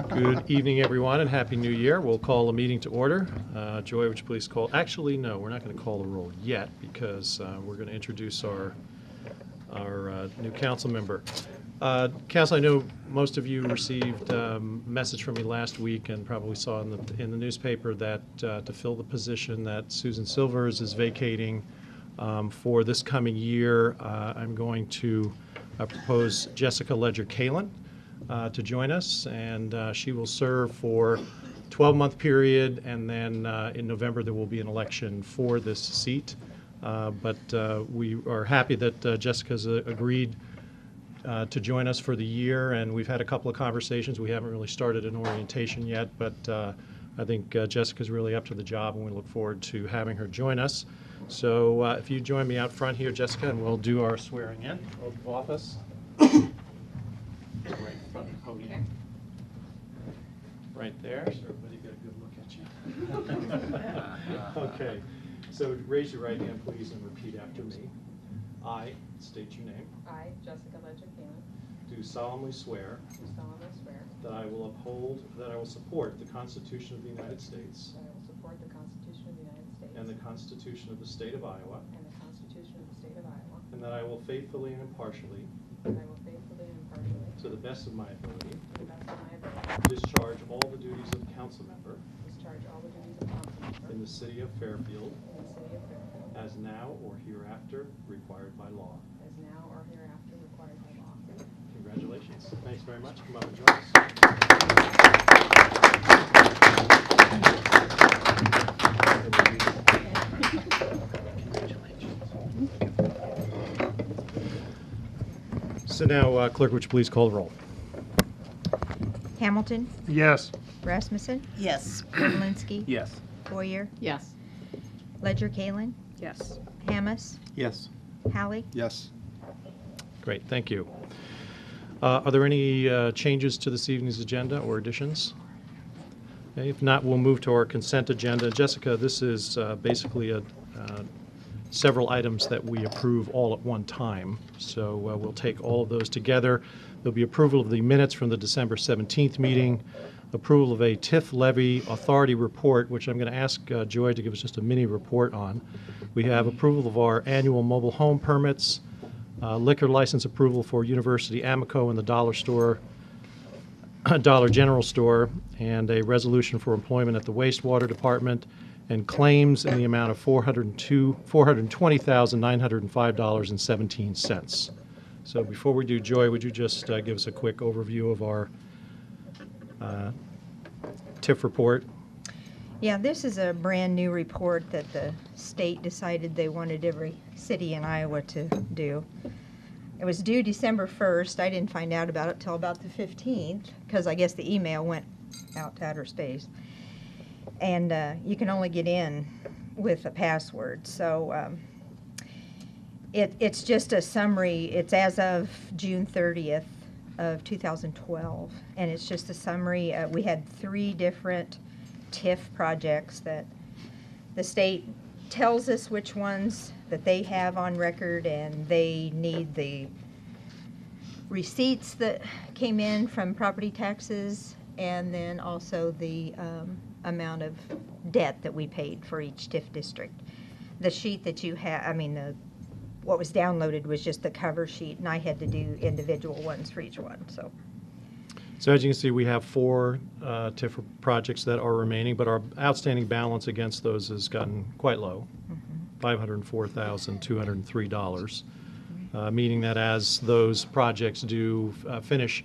Good evening, everyone, and Happy New Year. We'll call the meeting to order. Joy, would you please call? Actually, no, we're not going to call the roll yet because we're going to introduce our new council member. Council, I know most of you received a message from me last week and probably saw in the newspaper that to fill the position that Susan Silvers is vacating for this coming year, I'm going to propose Jessica Ledger-Kalin to join us, and she will serve for a 12-month period, and then in November there will be an election for this seat. But we are happy that Jessica's agreed to join us for the year, and we've had a couple of conversations. We haven't really started an orientation yet, but I think Jessica's really up to the job, and we look forward to having her join us. So if you join me out front here, Jessica, and we'll do our swearing in of office. Right in front of the podium. Right there, so everybody get a good look at you. Okay, so raise your right hand, please, and repeat after me. I state your name. I, Jessica Ledger-Kalin, Do solemnly swear do solemnly swear that I will support the Constitution of the United States that I will support the Constitution of the United States and the Constitution of the State of Iowa, and the Constitution of the State of Iowa, and that I will faithfully and impartially, and I will faithfully and impartially, to the best of my ability, to the best of my ability, discharge all the duties of council member discharge all the duties of council member in the city of Fairfield in the city of Fairfield, as now or hereafter required by law. as now or hereafter required by law. Congratulations. Thanks very much. Come up and join us. So now, clerk, would you please call the roll? Hamilton, Yes. Rasmussen, Yes. Kavalinsky, Yes. Boyer, Yes. Ledger-Kalin, Yes. Hammes, Yes. Hallie. Yes. Great, thank you. Are there any changes to this evening's agenda or additions? Okay, if not, we'll move to our consent agenda. Jessica, this is basically several items that we approve all at one time. So we'll take all of those together. There'll be approval of the minutes from the December 17th meeting, approval of a TIF levy authority report, which I'm going to ask Joy to give us just a mini report on. We have approval of our annual mobile home permits, liquor license approval for University Amico and the Dollar General Store, and a resolution for employment at the wastewater department, and claims in the amount of $420,905.17. So before we do, Joy, would you just give us a quick overview of our TIF report? Yeah, this is a brand new report that the state decided they wanted every city in Iowa to do. It was due December 1st. I didn't find out about it till about the 15th because I guess the email went out to outer space. And you can only get in with a password. So it's just a summary. It's as of June 30th of 2012. And it's just a summary. We had 3 different TIF projects that the state tells us which ones that they have on record, and they need the receipts that came in from property taxes, and then also the amount of debt that we paid for each TIF district. The sheet that you have, what was downloaded was just the cover sheet, and I had to do individual ones for each one. So as you can see, we have 4 TIF projects that are remaining, but our outstanding balance against those has gotten quite low, $504,203, meaning that as those projects do finish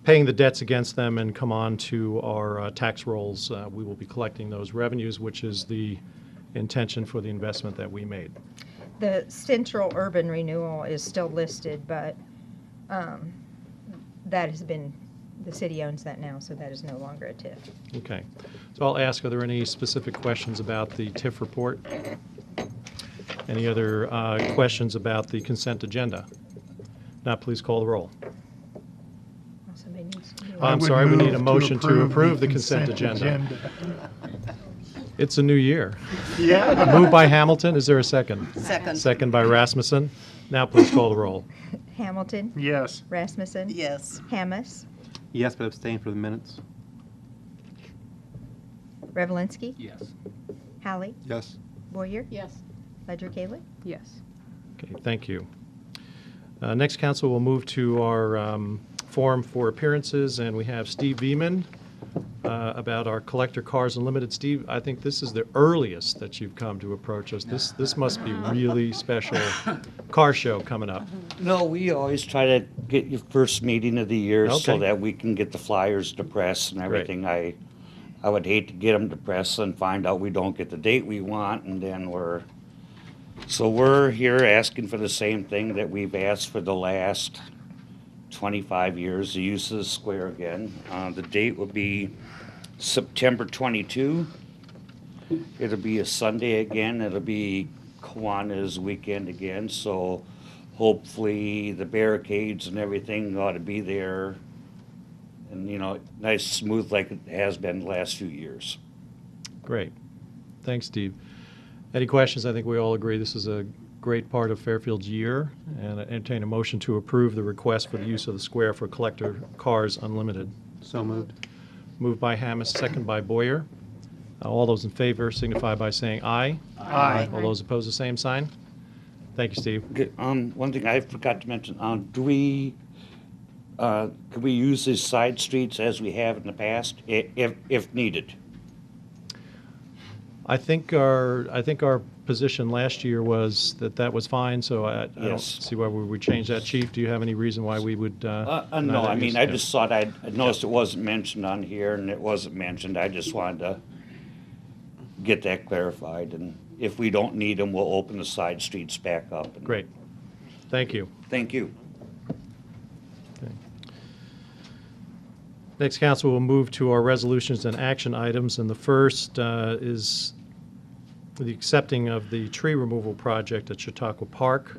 paying the debts against them and come on to our tax rolls, we will be collecting those revenues, which is the intention for the investment that we made. The Central Urban Renewal is still listed, but that has been, the city owns that now, so that is no longer a TIF. Okay. So I'll ask, are there any specific questions about the TIF report? Any other questions about the consent agenda? Now, please call the roll. Somebody needs to do it. I'm sorry, we need a motion to approve the consent agenda. It's a new year. Yeah. Moved by Hamilton. Is there a second? Second. Second by Rasmussen. Now, please call the roll. Hamilton, Yes. Rasmussen, Yes. Hammes, Yes, but abstain for the minutes. Revelinsky, Yes. Hallie, Yes. Boyer, Yes. Ledger Kalin. Yes. Okay, thank you. Next, council will move to our forum for appearances, and we have Steve Veman about our collector cars unlimited. Steve, I think this is the earliest that you've come to approach us. This must be really special car show coming up. No, we always try to get your first meeting of the year Okay. so that we can get the flyers to press and everything. I would hate to get them to press and find out we don't get the date we want, and then we're here asking for the same thing that we've asked for the last 25 years, the use of the square again. The date would be September 22. It'll be a Sunday again. It'll be Kiwanis weekend again, so hopefully the barricades and everything ought to be there. And, nice, smooth like it has been the last few years. Great. Thanks, Steve. Any questions? I think we all agree this is a great part of Fairfield's year, and I entertain a motion to approve the request for the use of the square for collector cars unlimited. So moved. Moved by Hammes, second by Boyer. All those in favor signify by saying aye. Aye. All those opposed, the same sign. Thank you, Steve. Okay, one thing I forgot to mention, can we use these side streets as we have in the past, if needed? I think our position last year was that was fine, so I don't Yes. see why we would change that. Chief, do you have any reason why we would? No, not I use- mean, I yeah. just thought I noticed it wasn't mentioned on here, and it wasn't mentioned. I just wanted to get that clarified, and if we don't need them, we'll open the side streets back up. And- Great. Thank you. Thank you. Okay. Next, council will move to our resolutions and action items, and the first is the accepting of the tree removal project at Chautauqua Park.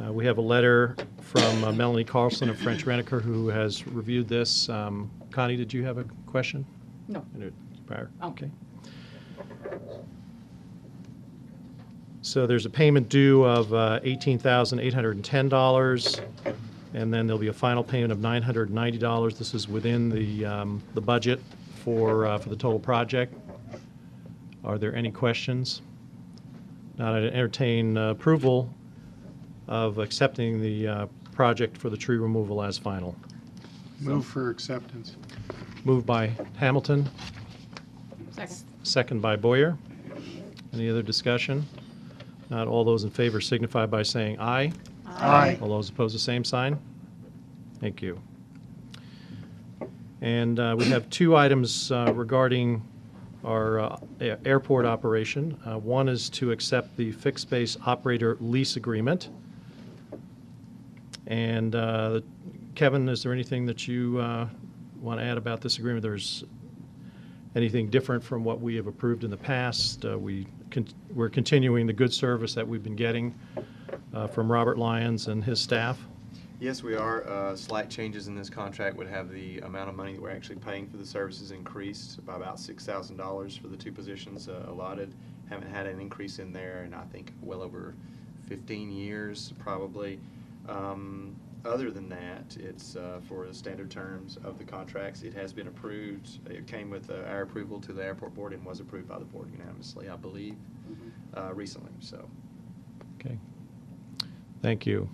We have a letter from Melanie Carlson of French Reniker, who has reviewed this. Connie, did you have a question? No. Prior? Oh. Okay. So there's a payment due of $18,810, and then there'll be a final payment of $990. This is within the budget for the total project. Are there any questions? Now, I'd entertain approval of accepting the project for the tree removal as final. Move for acceptance. Moved by Hamilton, Second. second by Boyer. Any other discussion? Not all those in favor signify by saying aye. Aye. All those opposed, the same sign. Thank you. And we have two items regarding our airport operation. One is to accept the fixed base operator lease agreement. And Kevin, is there anything that you want to add about this agreement? There's anything different from what we have approved in the past? We're continuing the good service that we've been getting from Robert Lyons and his staff. Yes, we are. Slight changes in this contract would have the amount of money that we're actually paying for the services increased by about $6,000 for the two positions allotted. Haven't had an increase in there in I think well over 15 years probably. Other than that, it's for the standard terms of the contracts. It has been approved. It came with our approval to the airport board and was approved by the board unanimously, I believe, recently. So. Okay. Thank you.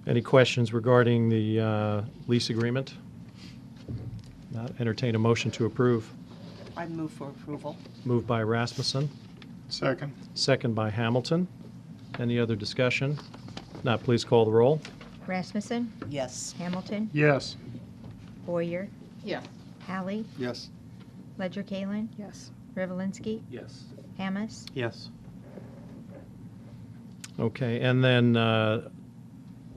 Any questions regarding the lease agreement? Not entertain a motion to approve. I'd move for approval. Moved by Rasmussen, Second. second by Hamilton. Any other discussion? Not, please call the roll. Rasmussen, Yes. Hamilton, Yes. Boyer, Yes. Hallie, Yes. Ledger Kalin, Yes. Revelinsky, Yes. Hammes, Yes. Okay, and then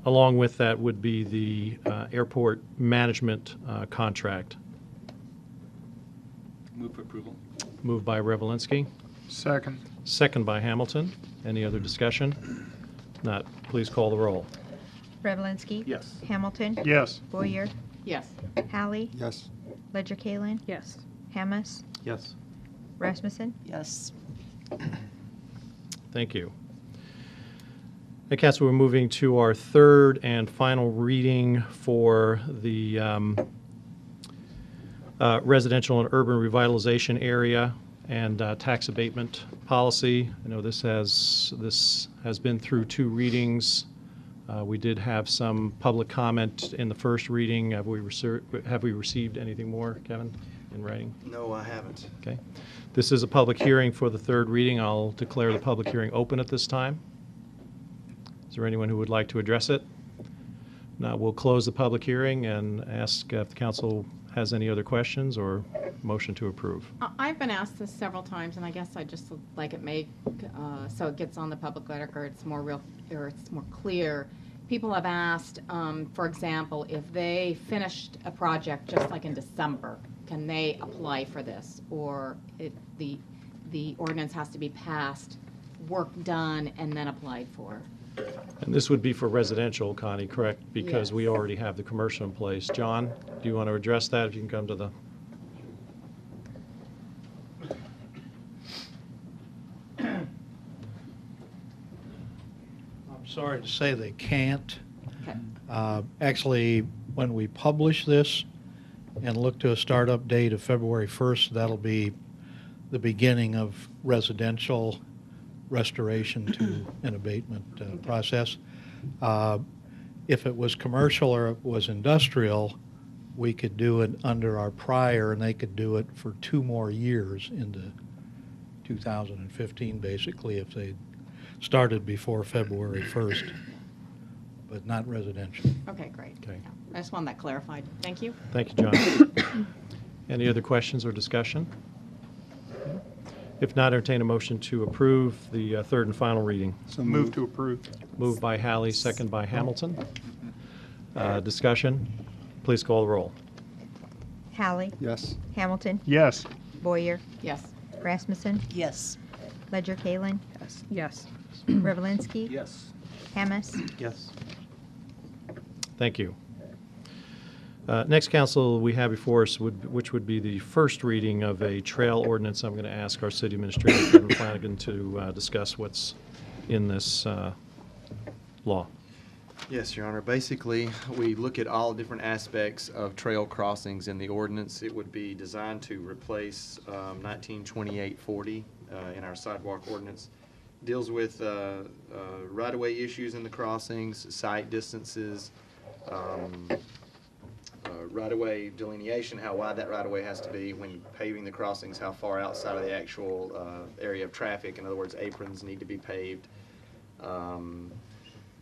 along with that would be the airport management contract. Move for approval. Moved by Revelinsky, Second. second by Hamilton. Any other discussion? Not, please call the roll. Revelinsky, Yes. Hamilton, Yes. Boyer, Yes. Hallie, Yes. Ledger Kalin, Yes. Hammes, Yes. Rasmussen. Yes. Thank you. Hey, Council, we're moving to our third and final reading for the residential and urban revitalization area and tax abatement policy. I know this has been through 2 readings. We did have some public comment in the first reading. Have we received anything more, Kevin, in writing? No, I haven't. Okay. This is a public hearing for the third reading. I'll declare the public hearing open at this time. Is there anyone who would like to address it? Now, we'll close the public hearing and ask if the council has any other questions or motion to approve. I've been asked this several times, and I guess I just like it made so it gets on the public record. It's more real, or it's more clear. People have asked, for example, if they finished a project just like in December, can they apply for this, or if the ordinance has to be passed, work done, and then applied for? And this would be for residential, Connie, correct? Because Yes. we already have the commercial in place. John, do you want to address that? If you can come to the... I'm sorry to say they can't. Okay. Actually, when we publish this and look to a startup date of February 1st, that'll be the beginning of residential restoration to an abatement process. If it was commercial or it was industrial, we could do it under our prior, and they could do it for 2 more years into 2015, basically, if they started before February 1st, but not residential. Okay, great. Okay. Yeah. I just wanted that clarified. Thank you. Thank you, John. Any other questions or discussion? If not, entertain a motion to approve the third and final reading. So move to approve. Moved by Hallie, second by Hamilton. Discussion. Please call the roll. Hallie, Yes. Hamilton, Yes. Boyer, Yes. Rasmussen, Yes. Ledger Kalin, Yes. Revelinsky, Yes. Hamas. Yes. Thank you. Next, council, we have before us, which would be the first reading of a trail ordinance. I'm going to ask our city administrator, Kevin Flanagan, to discuss what's in this law. Yes, Your Honor. Basically, we look at all different aspects of trail crossings in the ordinance. It would be designed to replace 192840 in our sidewalk ordinance. Deals with right-of-way issues in the crossings, site distances, right-of-way delineation, how wide that right-of-way has to be when paving the crossings, how far outside of the actual area of traffic. In other words, aprons need to be paved.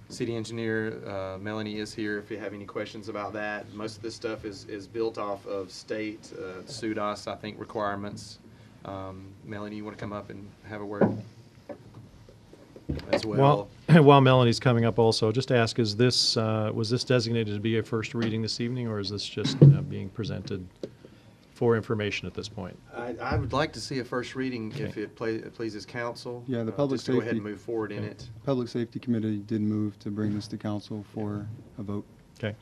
City engineer Melanie is here if you have any questions about that. Most of this stuff is built off of state SUDAS, I think, requirements. Melanie, you want to come up and have a word as well? While Melanie's coming up also, just to ask, is this, was this designated to be a first reading this evening, or is this just being presented for information at this point? I would like to see a first reading if Okay. it pleases council. Yeah, the public just to go ahead and safety- move forward in Okay. it. Public Safety Committee did move to bring this to council for a vote. Okay.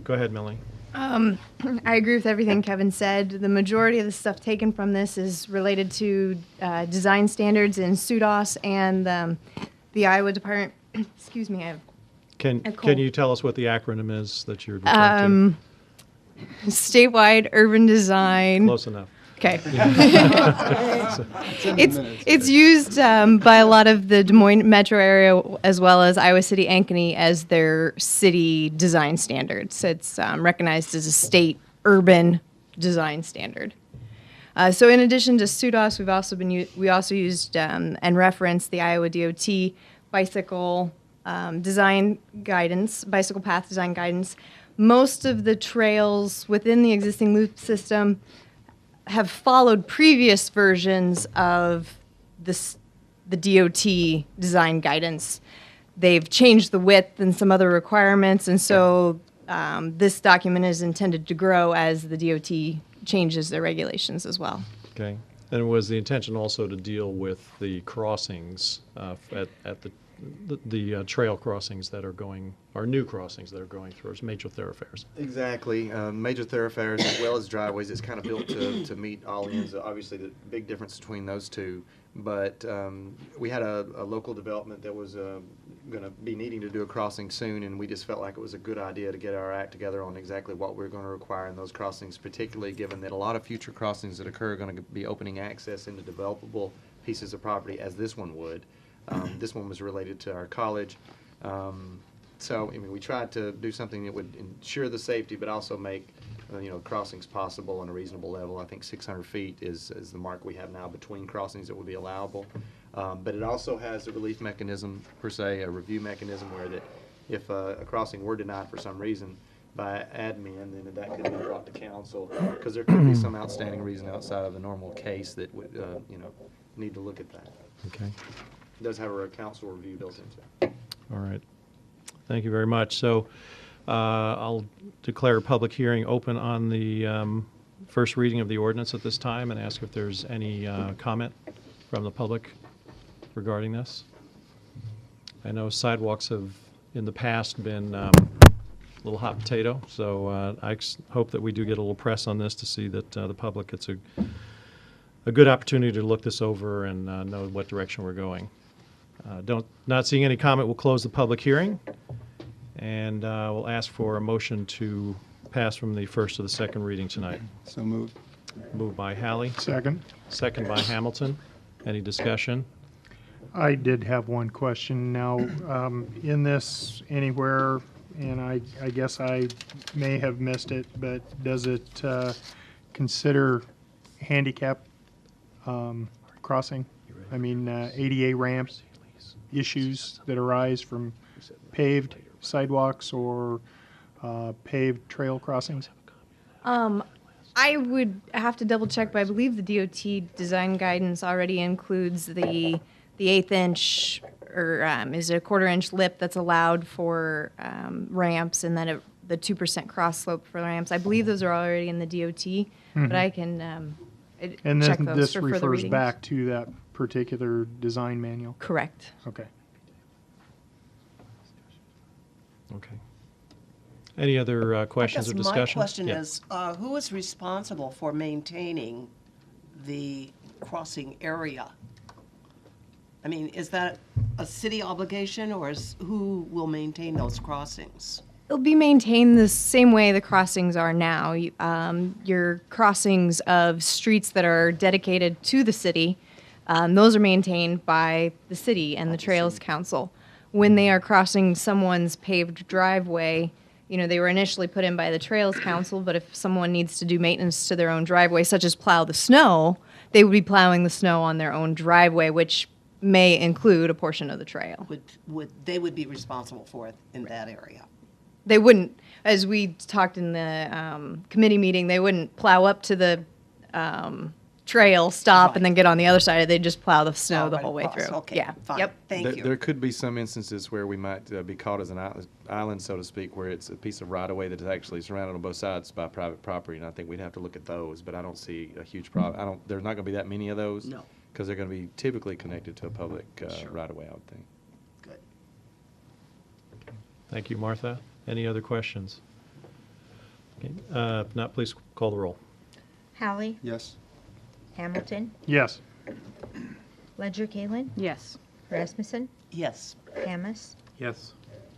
Go ahead, Melanie. I agree with everything Kevin said. The majority of the stuff taken from this is related to design standards in SUDAS and the Iowa Department. Excuse me, I have Can cold. you tell us what the acronym is that you're referring statewide urban design. to? Close enough. Okay. It's in the minutes. It's used by a lot of the Des Moines metro area as well as Iowa City Ankeny as their city design standards. It's recognized as a state urban design standard. So in addition to SUDAS, we also used and referenced the Iowa DOT bicycle design guidance, bicycle path design guidance. Most of the trails within the existing loop system have followed previous versions of the DOT design guidance. They've changed the width and some other requirements, and so this document is intended to grow as the DOT changes their regulations as well. Okay. And was the intention also to deal with the crossings at the the trail crossings that are going, or new crossings that are going through, as major thoroughfares. Exactly. Major thoroughfares as well as driveways. It's kind of built to meet all ends. Obviously, the big difference between those two. But we had a local development that was going to be needing to do a crossing soon, and we just felt like it was a good idea to get our act together on exactly what we're going to require in those crossings, particularly given that a lot of future crossings that occur are going to be opening access into developable pieces of property, as this one would. This one was related to our college. So, I mean, we tried to do something that would ensure the safety, but also make, crossings possible on a reasonable level. I think 600 feet is the mark we have now between crossings that would be allowable. But it also has a relief mechanism, per se, a review mechanism, where that if a crossing were denied for some reason by admin, then that could be brought to council, because there could be some outstanding reason outside of the normal case that would, need to look at that. Okay. It does have a council review built into it. All right. Thank you very much. So I'll declare a public hearing open on the first reading of the ordinance at this time and ask if there's any comment from the public regarding this. I know sidewalks have in the past been a little hot potato, so I hope that we do get a little press on this to see that the public gets a good opportunity to look this over and know what direction we're going. Not seeing any comment, we'll close the public hearing, and we'll ask for a motion to pass from the first to the second reading tonight. So moved. Moved by Hallie, Second. second by Hamilton. Any discussion? I did have one question. Now, in this anywhere, and I guess I may have missed it, but does it consider handicap crossing? I mean, ADA ramps, issues that arise from paved sidewalks or paved trail crossings? I would have to double check, but I believe the DOT design guidance already includes the 1/8 inch or is it a 1/4 inch lip that's allowed for ramps, and then the 2% cross slope for ramps. I believe those are already in the DOT, but I can And check then those this for further refers readings. back to that particular design manual? Correct. Okay. Okay. Any other questions or discussion? My question Yeah. is, who is responsible for maintaining the crossing area? I mean, is that a city obligation, or who will maintain those crossings? It'll be maintained the same way the crossings are now. Your crossings of streets that are dedicated to the city, those are maintained by the city and the Trails Council. When they are crossing someone's paved driveway, they were initially put in by the Trails Council, but if someone needs to do maintenance to their own driveway, such as plow the snow, they would be plowing the snow on their own driveway, which may include a portion of the trail. They would be responsible for it in that area? They wouldn't, as we talked in the committee meeting, they wouldn't plow up to the trail, stop, and then get on the other side. They'd just plow the snow the right whole way across. through. Okay, Yeah. fine. Yep. Thank you. There could be some instances where we might be caught as an island, so to speak, where it's a piece of right-of-way that is actually surrounded on both sides by private property, and I think we'd have to look at those, but I don't see a huge problem. There's not going to be that many of those. No. Because they're going to be typically connected to a public right-of-way, I would think. Good. Thank you, Martha. Any other questions? Okay. If not, please call the roll. Hallie, Yes. Hamilton, Yes. Ledger Kalen, Yes. Rasmussen, Yes. Hamas, Yes.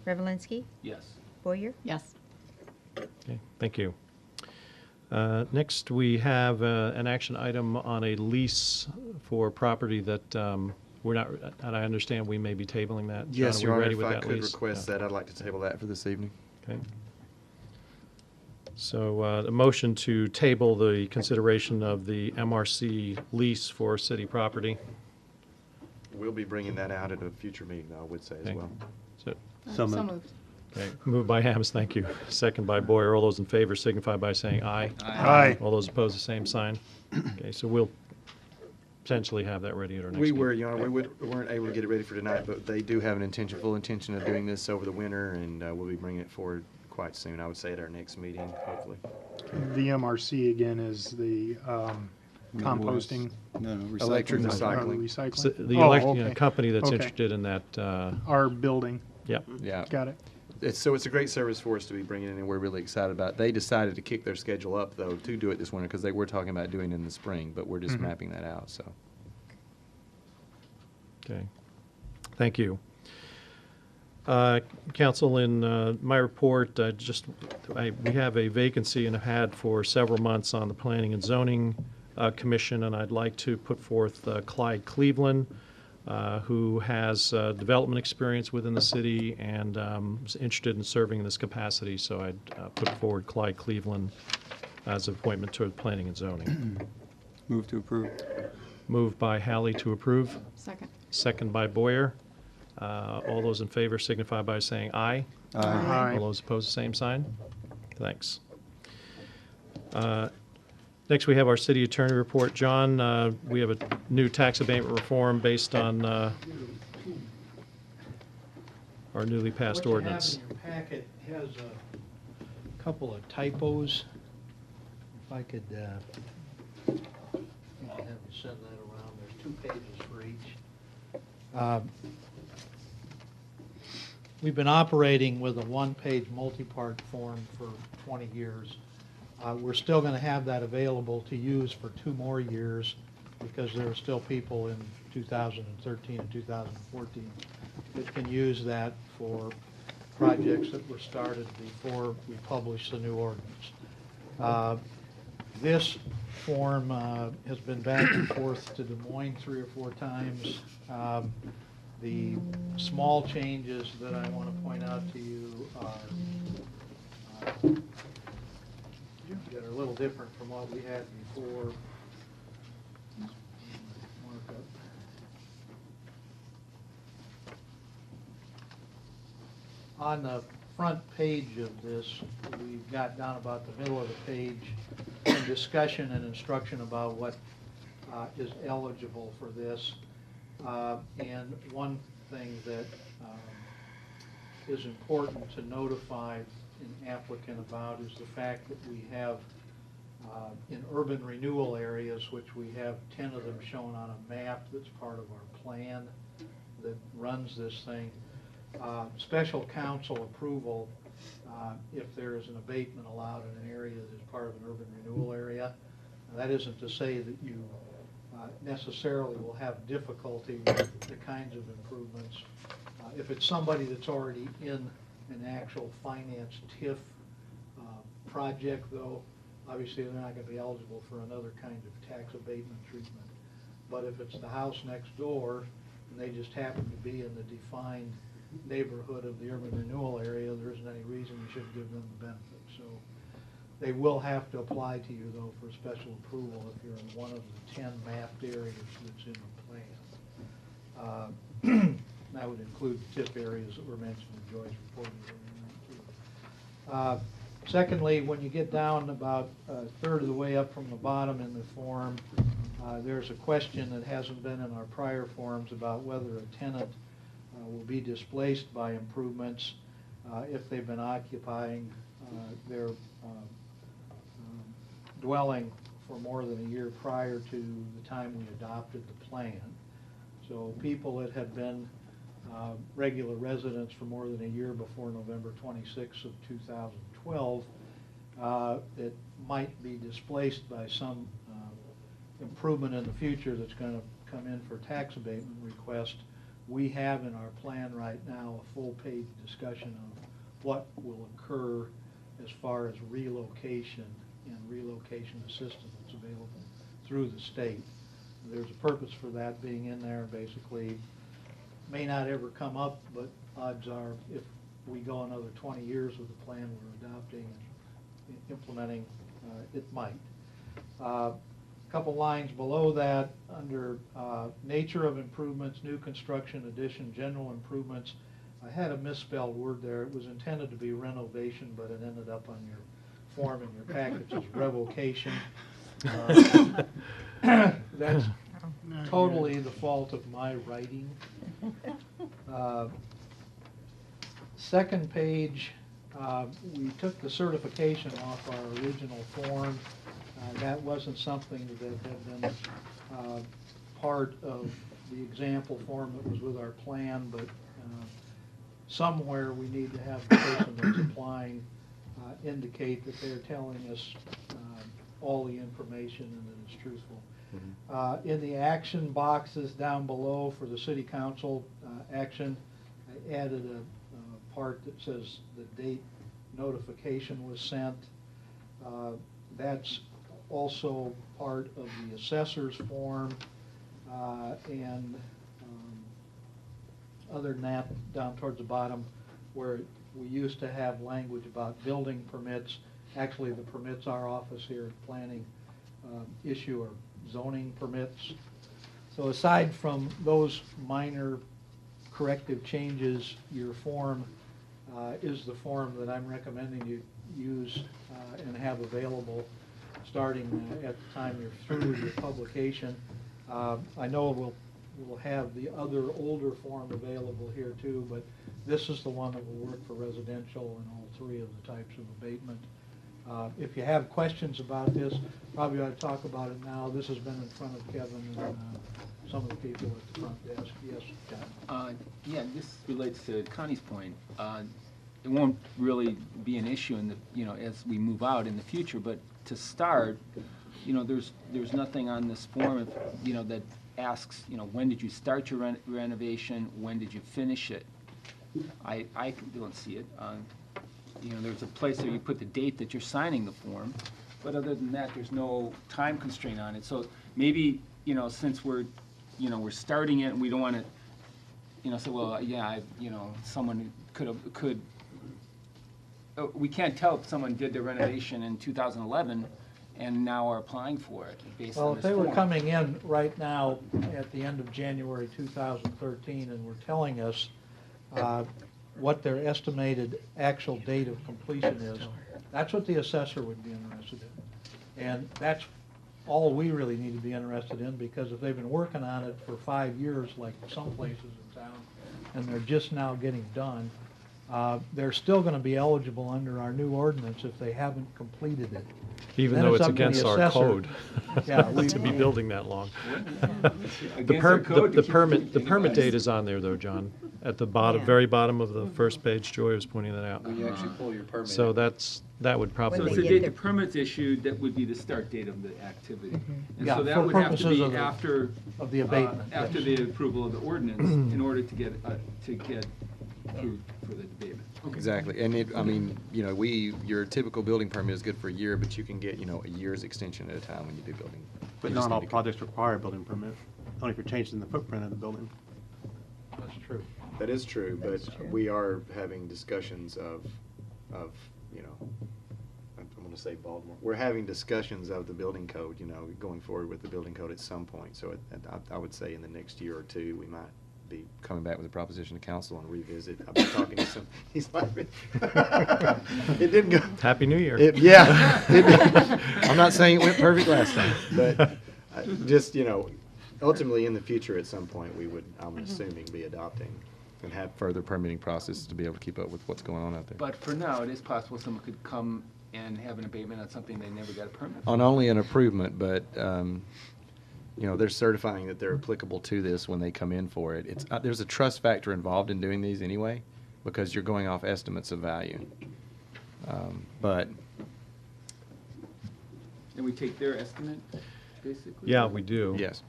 Revelinsky, Yes. Boyer. Yes. Okay, thank you. Next, we have an action item on a lease for property that we're not, and I understand we may be tabling that. John, Yes, are we Your Honor, ready if with I that could lease? request that, I'd like to table that for this evening. Okay. So a motion to table the consideration of the MRC lease for city property. We'll be bringing that out at a future meeting, though, I would say as Okay. well. So moved. Okay, moved by Hams, thank you. Second by Boyer. All those in favor signify by saying aye. Aye. All those opposed, the same sign. Okay, so we'll potentially have that ready at our next We meeting. were, Your Honor, we weren't able to get it ready for tonight, but they do have full intention of doing this over the winter, and we'll be bringing it forward quite soon. I would say at our next meeting, hopefully. The MRC, again, is the composting. No, recycling. Electric Or recycling. recycling? The Oh, elect, okay. company that's Okay. interested in that, Our building, yep. Yeah. got it. It's a great service for us to be bringing in, and we're really excited about it. They decided to kick their schedule up, though, to do it this winter, because they were talking about doing it in the spring, but we're just mapping that out, so. Okay, thank you. Council, in my report, we have a vacancy and have had for several months on the Planning and Zoning Commission, and I'd like to put forth Clyde Cleveland, who has development experience within the city and is interested in serving in this capacity, so I'd put forward Clyde Cleveland as an appointment to Planning and Zoning. Move to approve. Moved by Hallie to approve. Second. Second by Boyer. All those in favor signify by saying aye. Aye. All those opposed, same sign. Thanks. Next, we have our city attorney report. John, we have a new tax abatement reform based on our newly passed ordinance. What you have in your packet has a couple of typos. If I could have you send that around. There's 2 pages for each. We've been operating with a 1-page multi-part form for 20 years. We're still going to have that available to use for 2 more years because there are still people in 2013 and 2014 that can use that for projects that were started before we publish the new ordinance. This form has been back and forth to Des Moines 3 or 4 times. The small changes that I want to point out to you are that are a little different from what we had before. Markup. On the front page of this, we've got down about the middle of the page some discussion and instruction about what is eligible for this. And one thing that is important to notify an applicant about is the fact that we have in urban renewal areas, which we have 10 of them shown on a map that's part of our plan that runs this thing. Special council approval if there is an abatement allowed in an area that is part of an urban renewal area. Now, that isn't to say that you necessarily will have difficulty with the kinds of improvements. If it's somebody that's already in an actual financed TIF project, though, obviously they're not going to be eligible for another kind of tax abatement treatment. But if it's the house next door and they just happen to be in the defined neighborhood of the urban renewal area, there isn't any reason you shouldn't give them the benefit. So they will have to apply to you, though, for special approval if you're in one of the 10 mapped areas that's in the plan. That would include the TIF areas that were mentioned in Joy's report. Secondly, when you get down about a third of the way up from the bottom in the form, there's a question that hasn't been in our prior forms about whether a tenant will be displaced by improvements if they've been occupying their dwelling for more than a year prior to the time we adopted the plan. So people that have been regular residents for more than a year before November 26th of 2012 that might be displaced by some improvement in the future that's going to come in for tax abatement request. We have in our plan right now a full-page discussion of what will occur as far as relocation and relocation assistance that's available through the state. There's a purpose for that being in there. Basically, may not ever come up, but odds are if we go another 20 years with the plan we're adopting and implementing, it might. A couple lines below that, under nature of improvements, new construction, addition, general improvements, I had a misspelled word there. It was intended to be renovation, but it ended up on your form in your package as revocation. That's totally the fault of my writing. Second page, we took the certification off our original form. That wasn't something that had been part of the example form that was with our plan, but somewhere we need to have the person that's applying indicate that they're telling us all the information and that it's truthful. In the action boxes down below for the city council action, I added a part that says the date notification was sent. That's also part of the assessor's form, and other than that, down towards the bottom, where we used to have language about building permits, actually the permits our office here at planning issue are zoning permits. So aside from those minor corrective changes, your form is the form that I'm recommending you use and have available starting at the time you're through with your publication. I know we'll have the other older form available here too, but this is the one that will work for residential and all three of the types of abatement. If you have questions about this, probably ought to talk about it now. This has been in front of Kevin and some of the people at the front desk. Yes, John? Yeah, this relates to Connie's point. It won't really be an issue in the, as we move out in the future, but to start, there's nothing on this form, that asks, when did you start your renovation? When did you finish it? I don't see it. There's a place where you put the date that you're signing the form, but other than that, there's no time constraint on it. So maybe, since we're starting it and we don't want to, say, well, yeah, someone could, we can't tell if someone did the renovation in 2011 and now are applying for it based on Well, this if they were form. coming in right now at the end of January 2013 and were telling us what their estimated actual date of completion is, that's what the assessor would be interested in. And that's all we really need to be interested in, because if they've been working on it for 5 years, like some places in town, and they're just now getting done, they're still going to be eligible under our new ordinance if they haven't completed it. Even Then though it's it's up to the against our assessor. code Yeah, to be building that long. Against our code to The keep permit anybody's- date is on there though, John, at the bottom, very bottom of the first page. Joy was pointing that out. When you actually pull your permit. So that would So probably it's they the get date their- the permit's issued, that would be the start date of the activity. And Yeah, so that for would have to purposes be of the- after. of the abatement, After yes. the approval of the ordinance, in order to get approved for the abatement. Okay. Exactly, and your typical building permit is good for a year, but you can get, a year's extension at a time when you do building. But You just not all need to- projects require a building permit, only if you're changing the footprint of the building. That's true. That is true, but That's true. we are having discussions of, I'm gonna say Baltimore. We're having discussions of the building code, going forward with the building code at some point. So I would say in the next year or two, we might be coming back with a proposition to council and revisit. I've been talking to some, he's laughing. It didn't go. Happy New Year. I'm not saying it went perfect last time, but just, ultimately in the future at some point, we would, I'm assuming, be adopting and have further permitting processes to be able to keep up with what's going on out there. But for now, it is possible someone could come and have an abatement on something they never got a permit for. On only an improvement, but, they're certifying that they're applicable to this when they come in for it. It's, there's a trust factor involved in doing these anyway, because you're going off estimates of value. But And we take their estimate, basically? Yeah, we do. yes,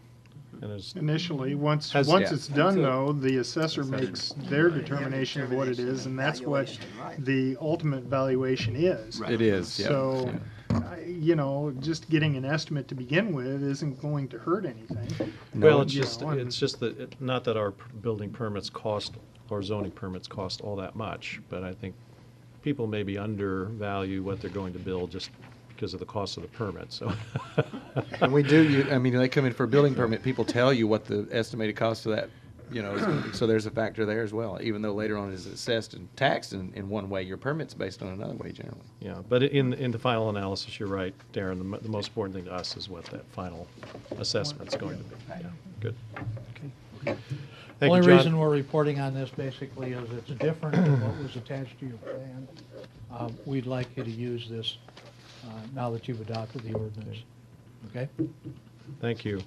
And there's, Initially, once Has- once yeah. it's done Until- though, the assessor makes their determination of what it is, and that's what Valuation, right. the ultimate valuation is. Right. it is, yeah. So, just getting an estimate to begin with isn't going to hurt anything. well, it's it's just that, not that our building permits cost, or zoning permits cost all that much, but I think people maybe undervalue what they're going to build just because of the cost of the permit, so. And we do, they come in for a building permit, people tell you what the estimated cost of that, is gonna be. So there's a factor there as well, even though later on it is assessed and taxed in one way, your permit's based on another way generally. Yeah, but in the final analysis, you're right, Darren, the most important thing to us is what that final assessment's going to be. Yeah, good. Okay. Thank Only you, John. reason we're reporting on this basically is it's different than what was attached to your plan. We'd like you to use this now that you've adopted the ordinance. Okay? Thank you.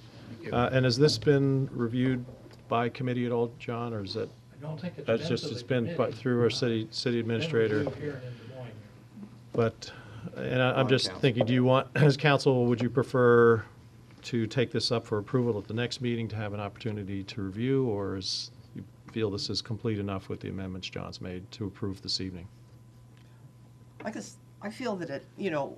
And has this been reviewed by committee at all, John, or is that? I don't think That's just, it's been but through our city administrator. But, and I'm just Council. thinking, do you want, as council, would you prefer to take this up for approval at the next meeting to have an opportunity to review, or is, you feel this is complete enough with the amendments John's made to approve this evening? I guess, I feel that it,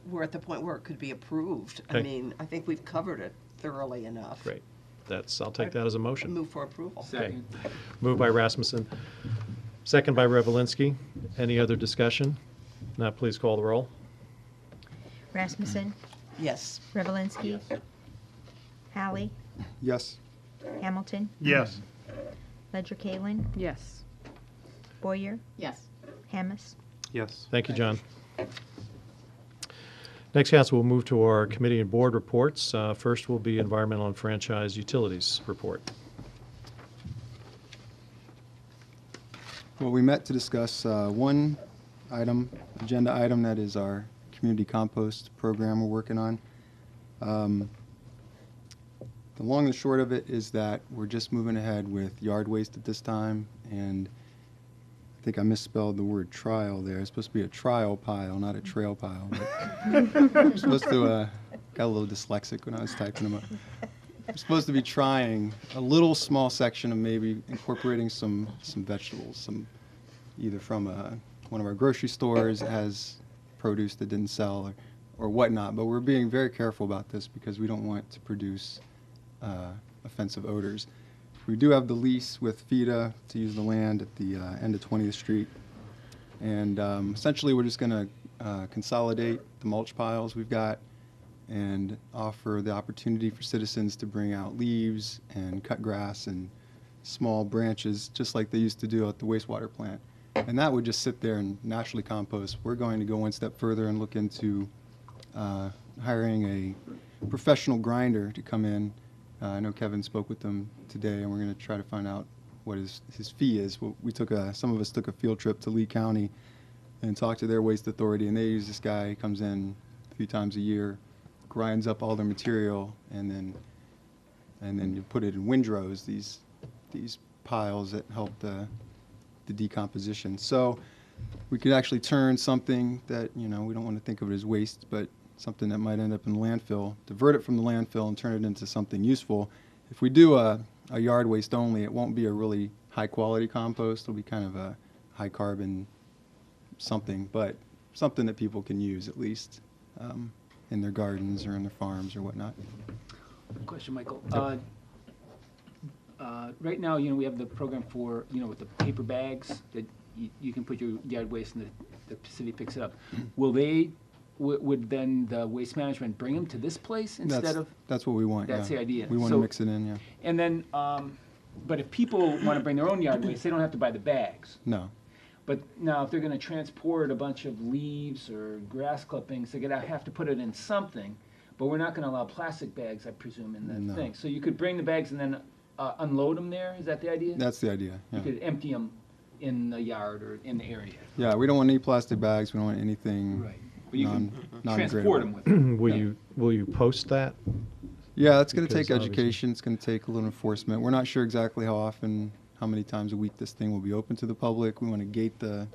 we're at the point where it could be approved. I Okay. mean, I think we've covered it thoroughly enough. Great. I'll take that as a motion. Move for approval. Okay. Moved by Rasmussen, second by Revelinsky. Any other discussion? Not, please call the roll. Rasmussen, Yes. Revelinsky, Hallie, Yes. Hamilton, Yes. Ledger Kalin, Yes. Boyer, Yes. Hammes. Yes. Thank you, John. Next, council, we'll move to our committee and board reports. First will be environmental and franchise utilities report. Well, we met to discuss one agenda item, that is our community compost program we're working on. The long and short of it is that we're just moving ahead with yard waste at this time, and I think I misspelled the word trial there. It's supposed to be a trial pile, not a trail pile. But I'm supposed to, got a little dyslexic when I was typing them up. I'm supposed to be trying a little small section of maybe incorporating some vegetables, either from one of our grocery stores as produce that didn't sell or whatnot. But we're being very careful about this because we don't want to produce offensive odors. We do have the lease with FIDA to use the land at the end of 20th Street. And essentially, we're just going to consolidate the mulch piles we've got and offer the opportunity for citizens to bring out leaves and cut grass and small branches, just like they used to do at the wastewater plant. And that would just sit there and naturally compost. We're going to go one step further and look into hiring a professional grinder to come in. I know Kevin spoke with them today, and we're going to try to find out what his fee is. Well, some of us took a field trip to Lee County and talked to their waste authority, and they use this guy. He comes in a few times a year, grinds up all their material, and then you put it in windrows, these piles that help the decomposition. So we could actually turn something that, we don't want to think of it as waste, but something that might end up in the landfill, divert it from the landfill and turn it into something useful. If we do a yard waste only, it won't be a really high quality compost. It'll be kind of a high carbon something, but something that people can use at least in their gardens or in their farms or whatnot. Question, Michael. Right now, we have the program for, with the paper bags that you can put your yard waste and the city picks it up. Will they, would then the waste management bring them to this place instead of? That's what we want, That's yeah. the idea. We want to mix it in, yeah. And then, but if people want to bring their own yard waste, they don't have to buy the bags. No. But now, if they're going to transport a bunch of leaves or grass clippings, they're going to have to put it in something. But we're not going to allow plastic bags, I presume, in the No. thing. So you could bring the bags and then unload them there? Is that the idea? That's the idea, yeah. You could empty them in the yard or in the area. Yeah, we don't want any plastic bags. We don't want anything Right. But you can non-degradable. transport them with it. Will you post that? Yeah, it's going to Because take obviously- education. It's going to take a little enforcement. We're not sure exactly how often, how many times a week this thing will be open to the public. We want to gate the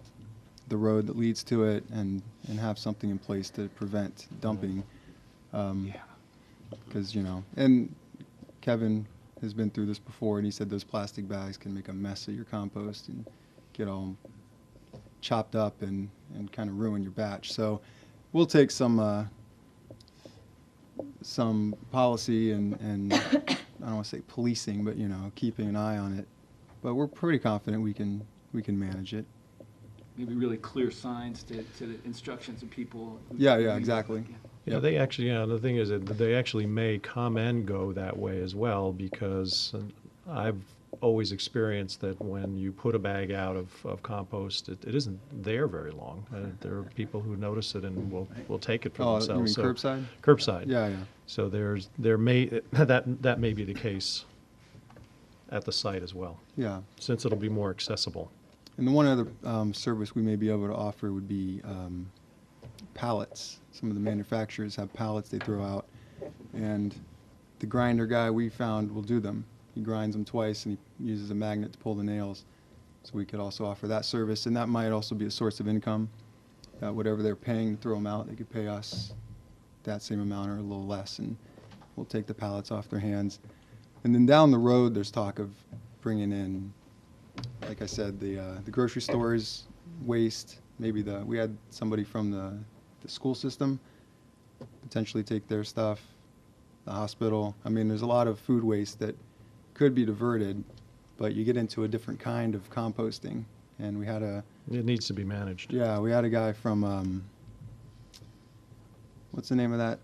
road that leads to it and have something in place to prevent dumping. Because, and Kevin has been through this before, and he said those plastic bags can make a mess of your compost and get all chopped up and kind of ruin your batch. So we'll take some policy and I don't want to say policing, but keeping an eye on it. But we're pretty confident we can manage it. Maybe really clear signs to the instructions of people. Yeah, exactly. Yeah, they actually, the thing is that they actually may come and go that way as well, because I've always experienced that when you put a bag out of compost, it isn't there very long. There are people who notice it and will take it for Oh, themselves. you mean curbside? Curbside. Yeah. So there may that may be the case at the site as well, Yeah. since it'll be more accessible. And the one other service we may be able to offer would be pallets. Some of the manufacturers have pallets they throw out, and the grinder guy we found will do them. He grinds them twice, and he uses a magnet to pull the nails. So we could also offer that service, and that might also be a source of income. Whatever they're paying to throw them out, they could pay us that same amount or a little less, and we'll take the pallets off their hands. And then down the road, there's talk of bringing in, like I said, the grocery stores waste. Maybe we had somebody from the school system potentially take their stuff, the hospital. I mean, there's a lot of food waste that could be diverted, but you get into a different kind of composting. And we had It needs to be managed. yeah, we had a guy from, what's the name of that?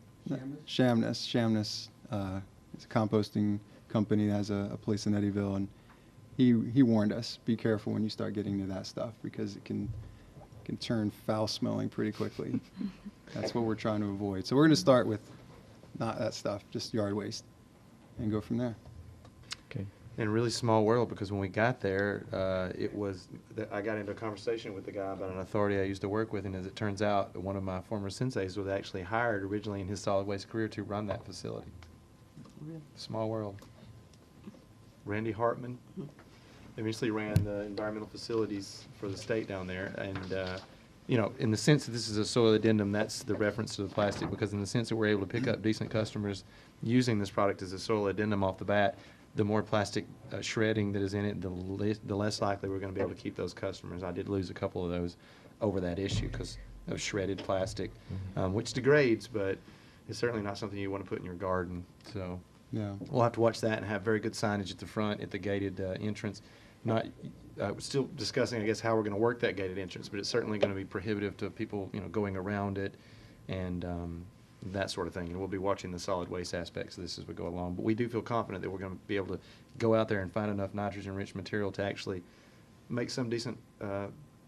Shamness. Shamness is a composting company that has a place in Eddyville, and he warned us, be careful when you start getting into that stuff because it can turn foul-smelling pretty quickly. That's what we're trying to avoid. So we're going to start with not that stuff, just yard waste, and go from there. Okay. And really small world, because when we got there, I got into a conversation with the guy about an authority I used to work with, and as it turns out, one of my former senseis was actually hired originally in his solid waste career to run that facility. Small world. Randy Hartman eventually ran the environmental facilities for the state down there, and in the sense that this is a soil addendum, that's the reference to the plastic, because in the sense that we're able to pick up decent customers using this product as a soil addendum off the bat, the more plastic shredding that is in it, the less likely we're going to be able to keep those customers. I did lose a couple of those over that issue because of shredded plastic, which degrades, but it's certainly not something you want to put in your garden. So Yeah. we'll have to watch that and have very good signage at the front at the gated entrance. We're still discussing, I guess, how we're going to work that gated entrance, but it's certainly going to be prohibitive to people, going around it and that sort of thing. And we'll be watching the solid waste aspects of this as we go along. But we do feel confident that we're going to be able to go out there and find enough nitrogen-rich material to actually make some decent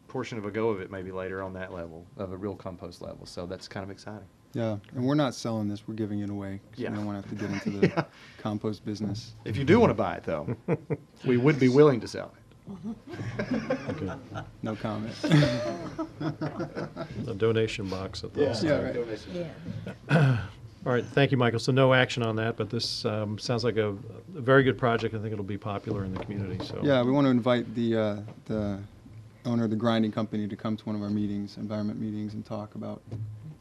portion of a go of it maybe later on that level, of a real compost level. So that's kind of exciting. Yeah, and we're not selling this, we're giving it away. 'Cause Yeah. we don't want to have to get into the Yeah. compost business. If you do want to buy it, though, we would be willing to sell it. Okay. No comment. A donation box at the Yeah, right. Yeah. All right, thank you, Michael. So no action on that, but this sounds like a very good project. I think it'll be popular in the community, so. Yeah, we want to invite the owner of the grinding company to come to one of our meetings, environment meetings, and talk about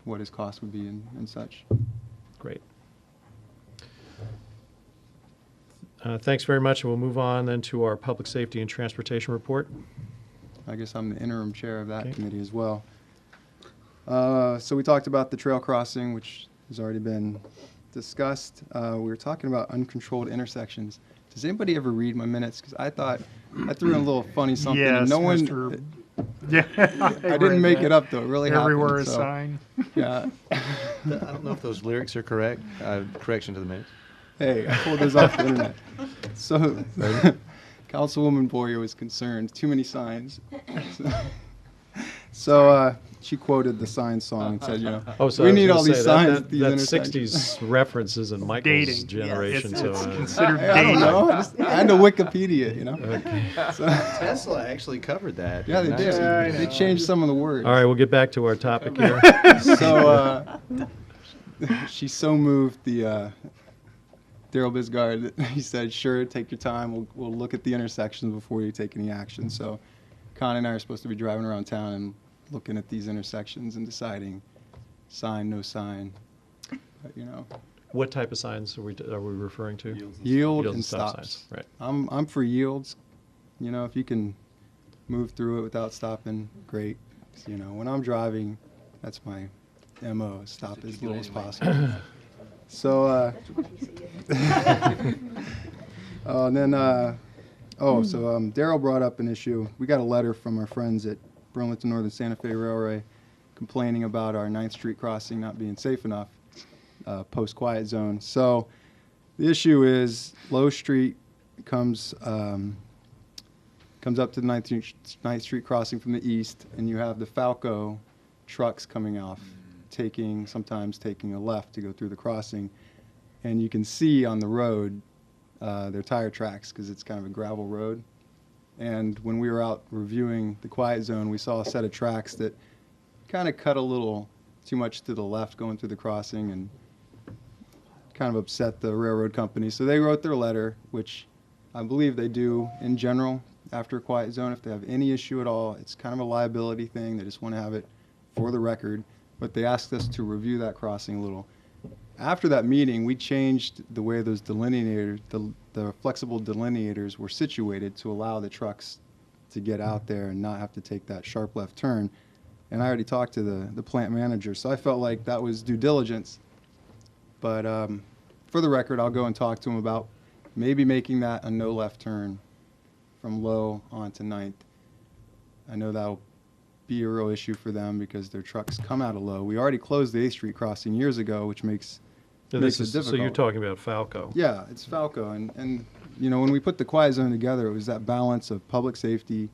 what his cost would be and such. Great. Thanks very much, and we'll move on then to our Public Safety and Transportation Report. I guess I'm the interim chair of that Okay. committee as well. So we talked about the trail crossing, which has already been discussed. We were talking about uncontrolled intersections. Does anybody ever read my minutes? Because I thought I threw in a little funny something. Yes, and no one. Mr. Yeah. I didn't make it up though. It really Everywhere happened. is So, sign. yeah. I don't know if those lyrics are correct. Correction to the minutes. Hey, I pulled those off the internet. So, Councilwoman Boyer was concerned. Too many signs. So she quoted the sign song and said, Oh, so we I was need gonna all these say, signs at that these that intersections. 60s references in Michael's Dating. generation, It's so. considered I don't dating. know. I had to Wikipedia, Okay. So, Tesla actually covered that. yeah, they in did. 19 They changed some of the words. All right, we'll get back to our topic here. So she so moved the Daryl Bisgard that he said, "Sure, take your time. We'll look at the intersections before you take any action." So Con and I are supposed to be driving around town and looking at these intersections and deciding sign, no sign. But, What type of signs are we referring to? yield Yields and stop stops. signs, right. I'm for yields. If you can move through it without stopping, great. 'Cause, when I'm driving, that's my MO, stop as little as possible. So, and then, Daryl brought up an issue. We got a letter from our friends at Burlington Northern Santa Fe Railway complaining about our 9th Street crossing not being safe enough, post-quiet zone. So the issue is Low Street comes up to the 9th Street crossing from the east, and you have the Falco trucks coming off, sometimes taking a left to go through the crossing. And you can see on the road their tire tracks because it's kind of a gravel road. And when we were out reviewing the quiet zone, we saw a set of tracks that kind of cut a little too much to the left going through the crossing and kind of upset the railroad company. So they wrote their letter, which I believe they do in general after a quiet zone. If they have any issue at all, it's kind of a liability thing. They just want to have it for the record. But they asked us to review that crossing a little. After that meeting, we changed the way those delineators, the flexible delineators were situated to allow the trucks to get out there and not have to take that sharp left turn. And I already talked to the plant manager, so I felt like that was due diligence. But for the record, I'll go and talk to him about maybe making that a no left turn from Low onto 9th. I know that'll be a real issue for them because their trucks come out of Low. We already closed the 8th Street crossing years ago, which makes it difficult. So you're talking about Falco? Yeah, it's Falco. And you know, when we put the quiet zone together, it was that balance of public safety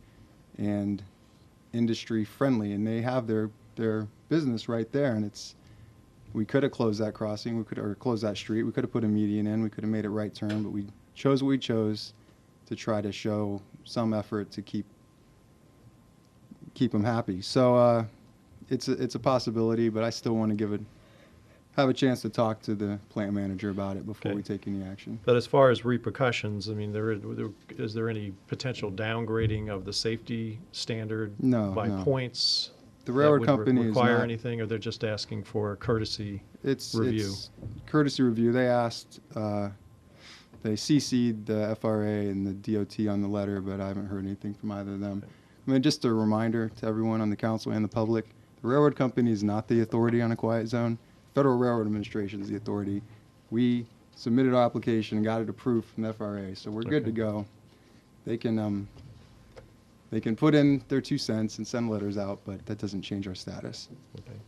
and industry friendly. And they have their business right there. And we could have closed that crossing. Or closed that street. We could have put a median in. We could have made a right turn. But we chose what we chose to try to show some effort to keep them happy. So it's a possibility, but I still want to have a chance to talk to the plant manager about it before we take any action. But as far as repercussions, I mean, is there any potential downgrading of the safety standard by points? The railroad company require anything, or they're just asking for a courtesy review? It's courtesy review. They asked, they CC'd the FRA and the DOT on the letter, but I haven't heard anything from either of them. I mean, just a reminder to everyone on the council and the public, the railroad company is not the authority on a quiet zone. Federal Railroad Administration is the authority. We submitted our application and got it approved from the FRA, so we're good to go. They can put in their 2 cents and send letters out, but that doesn't change our status. Okay.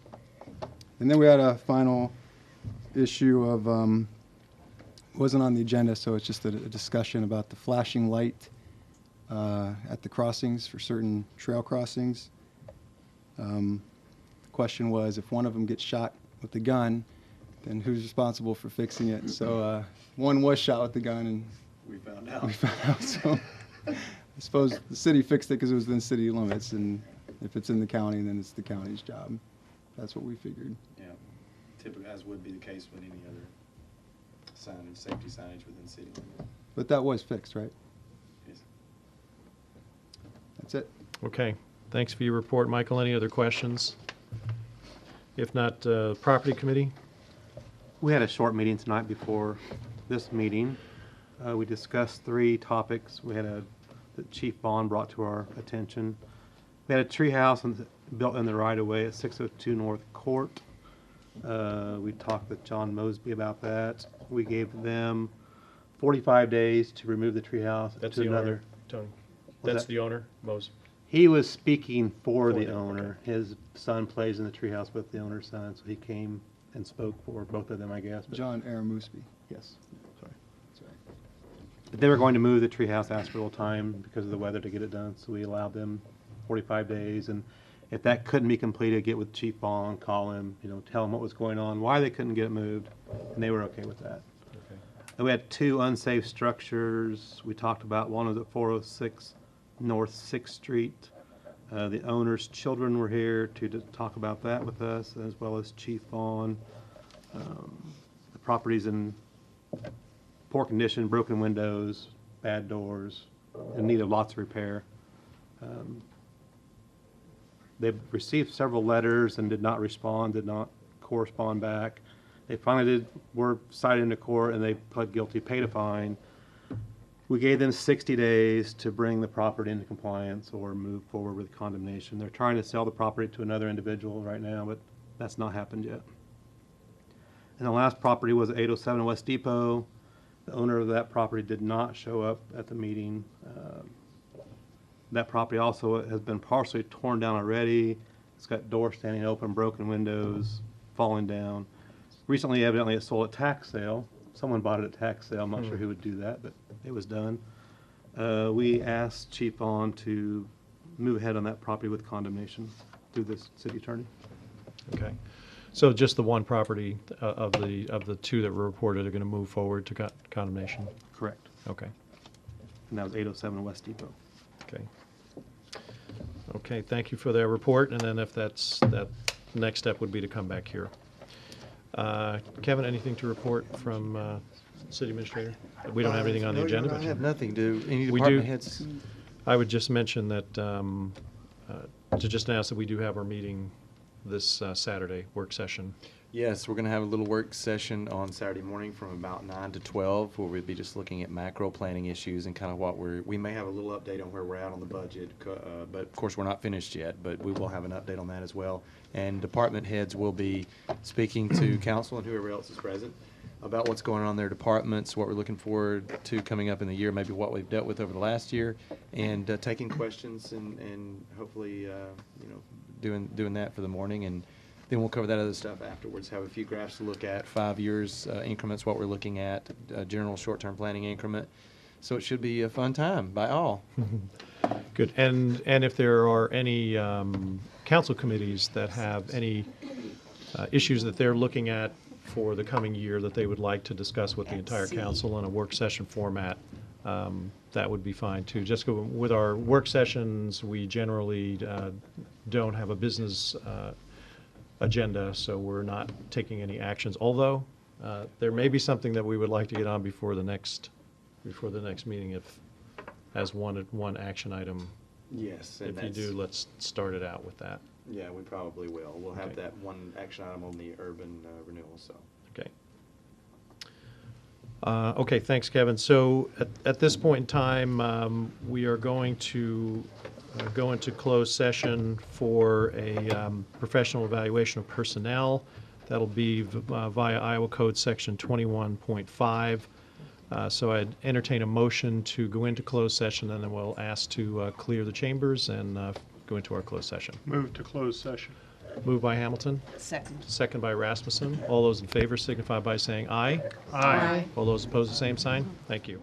And then we had a final issue of, wasn't on the agenda, so it's just a discussion about the flashing light at the crossings for certain trail crossings. The question was, if one of them gets shot with the gun, then who's responsible for fixing it? So one was shot with the gun, and we found out. So I suppose the city fixed it because it was within city limits, and if it's in the county, then it's the county's job. That's what we figured. Yeah, typically, as would be the case with any other signage, safety signage within city limits. But that was fixed, right? Yes. That's it. Okay. Thanks for your report, Michael. Any other questions? If not, Property Committee? We had a short meeting tonight before this meeting. We discussed 3 topics. We had that Chief Bond brought to our attention. We had a tree house built in the right-of-way at 602 North Court. We talked with John Mosby about that. We gave them 45 days to remove the tree house to another. Owner, Tony. That's the owner, Mosby. He was speaking for the owner. His son plays in the treehouse with the owner's son, so he came and spoke for both of them, I guess. But John Aramusby. yes, sorry. That's right. But they were going to move the treehouse, asked for a little time because of the weather to get it done, so we allowed them 45 days. And if that couldn't be completed, get with Chief Bond, call him, tell him what was going on, why they couldn't get it moved, and they were okay with that. Okay. And we had 2 unsafe structures. We talked about one was at 406 North 6th Street. The owner's children were here to talk about that with us, as well as Chief Vaughn. The property's in poor condition, broken windows, bad doors, in need of lots of repair. They've received several letters and did not respond, did not correspond back. They finally were cited into court, and they pled guilty, paid a fine. We gave them 60 days to bring the property into compliance or move forward with condemnation. They're trying to sell the property to another individual right now, but that's not happened yet. And the last property was at 807 West Depot. The owner of that property did not show up at the meeting. That property also has been partially torn down already. It's got doors standing open, broken windows, falling down. Recently, evidently, it sold at tax sale. Someone bought it at tax sale. I'm not sure who would do that, but it was done. We asked Chief Vaughn to move ahead on that property with condemnation through the city attorney. Okay. So just the one property of the 2 that were reported are going to move forward to condemnation? Correct. Okay. And that was 807 West Depot. Okay. Okay, thank you for that report. And then if that the next step would be to come back here. Kevin, anything to report from City Administrator? We don't have anything on the No, Your agenda. Honor, I but have nothing. Do any We department do- heads? I would just mention that, to just announce that we do have our meeting this Saturday, work session. Yes, we're going to have a little work session on Saturday morning from about 9 to 12, where we'll be just looking at macro planning issues and kind of what we may have a little update on where we're at on the budget, but of course, we're not finished yet, but we will have an update on that as well. And department heads will be speaking to council and whoever else is present about what's going on in their departments, what we're looking forward to coming up in the year, maybe what we've dealt with over the last year, and taking questions and hopefully, doing that for the morning. And then we'll cover that other stuff afterwards, have a few graphs to look at, 5 years increments, what we're looking at, general short-term planning increment. So it should be a fun time by all. Good. And if there are any council committees that have any issues that they're looking at for the coming year that they would like to discuss with the entire council in a work session format, that would be fine too. Just with our work sessions, we generally don't have a business agenda, so we're not taking any actions. Although there may be something that we would like to get on before the next meeting, if as one action item. Yes. If you do, let's start it out with that. Yeah, we probably will. We'll have Okay. that one action item on the urban renewal, so. Okay. Okay, thanks, Kevin. So at this point in time, we are going to go into closed session for a professional evaluation of personnel. That'll be via Iowa Code Section 21.5. So I'd entertain a motion to go into closed session, and then we'll ask to clear the chambers and go into our closed session. Move to closed session. Moved by Hamilton, Second. second by Rasmussen. All those in favor signify by saying aye. Aye. All those opposed, the same sign. Thank you.